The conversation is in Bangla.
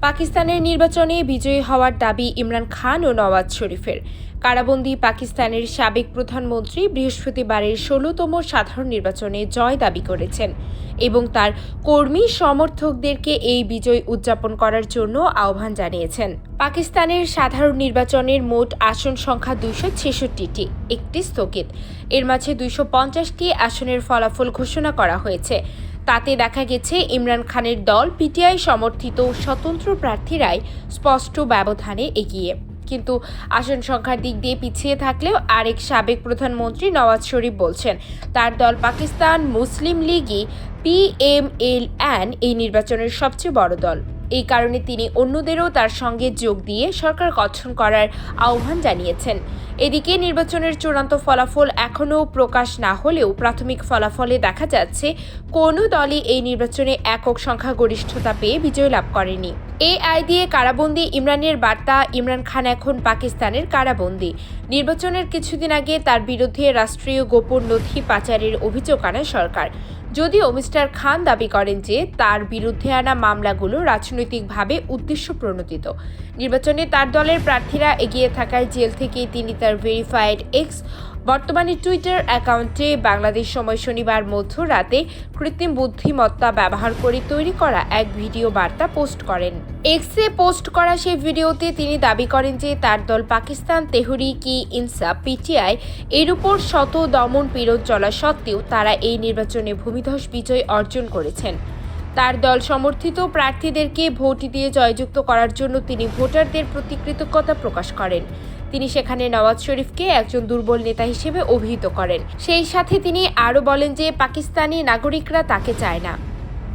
পাকিস্তানের নির্বাচনে বিজয়ী হওয়ার দাবি ইমরান খান ও নওয়াজ শরীফের। কারাবন্দী পাকিস্তানের সাবেক প্রধানমন্ত্রী বৃহস্পতিবারের ১৬তম সাধারণ নির্বাচনে জয় দাবি করেছেন এবং তার কর্মী সমর্থকদেরকে এই বিজয় উদযাপন করার জন্য আহ্বান জানিয়েছেন। পাকিস্তানের সাধারণ নির্বাচনের মোট আসন সংখ্যা ২৬৬টি, একটি স্থগিত। এর মাঝে ২৫০টি আসনের ফলাফল ঘোষণা করা হয়েছে। তাতে দেখা গেছে ইমরান খানের দল পিটিআই সমর্থিত স্বতন্ত্র প্রার্থীরাই স্পষ্ট ব্যবধানে এগিয়ে। কিন্তু আসন সংখ্যার দিক দিয়ে পিছিয়ে থাকলেও আরেক সাবেক প্রধানমন্ত্রী নওয়াজ শরীফ বলছেন তার দল পাকিস্তান মুসলিম লীগই PMLN এই নির্বাচনের সবচেয়ে বড় দল। এই কারণে তিনি অন্যদেরও তার সঙ্গে যোগ দিয়ে সরকার গঠন করার আহ্বান জানিয়েছেন। এদিকে নির্বাচনের চূড়ান্ত ফলাফল এখনও প্রকাশ না হলেও প্রাথমিক ফলাফলে দেখা যাচ্ছে কোনো দলই এই নির্বাচনে একক সংখ্যাগরিষ্ঠতা পেয়ে বিজয় লাভ করেনি। AI দিয়ে কারাবন্দী ইমরানের বার্তা, ইমরান খান এখন পাকিস্তানের কারাবন্দী। নির্বাচনের কিছুদিন আগে তার বিরুদ্ধে রাষ্ট্রীয় গোপন নথি পাচারের অভিযোগ আনে সরকার। যদিও মিস্টার খান দাবি করেন যে তার বিরুদ্ধে আনা মামলাগুলো রাজনৈতিকভাবে উদ্দেশ্যপ্রণোদিত। নির্বাচনে তার দলের প্রার্থীরা এগিয়ে থাকায় জেল থেকে তিনি তার ভেরিফাইড এক্স, বর্তমানে টুইটার অ্যাকাউন্টে বাংলাদেশ সময় শনিবার মধ্যরাতে কৃত্রিম বুদ্ধিমত্তা ব্যবহার করে তৈরি করা এক ভিডিও বার্তা পোস্ট করেন। এক্সে পোস্ট করা সেই ভিডিওতে তিনি দাবি করেন যে তার দল পাকিস্তান tehreek-e-insaf PTI এর উপর শত দমন পীড়ন চলা সত্ত্বেও তারা এই নির্বাচনে ভূমিধস বিজয় অর্জন করেছেন। তার দল সমর্থিত প্রার্থীদেরকে ভোট দিয়ে জয়যুক্ত করার জন্য তিনি ভোটারদের প্রতি কৃতজ্ঞতা প্রকাশ করেন। তিনি সেখানে নওয়াজ শরীফকে একজন দুর্বল নেতা হিসেবে অভিহিত করেন। সেই সাথে তিনি আরও বলেন যে পাকিস্তানি নাগরিকরা তাকে চায় না।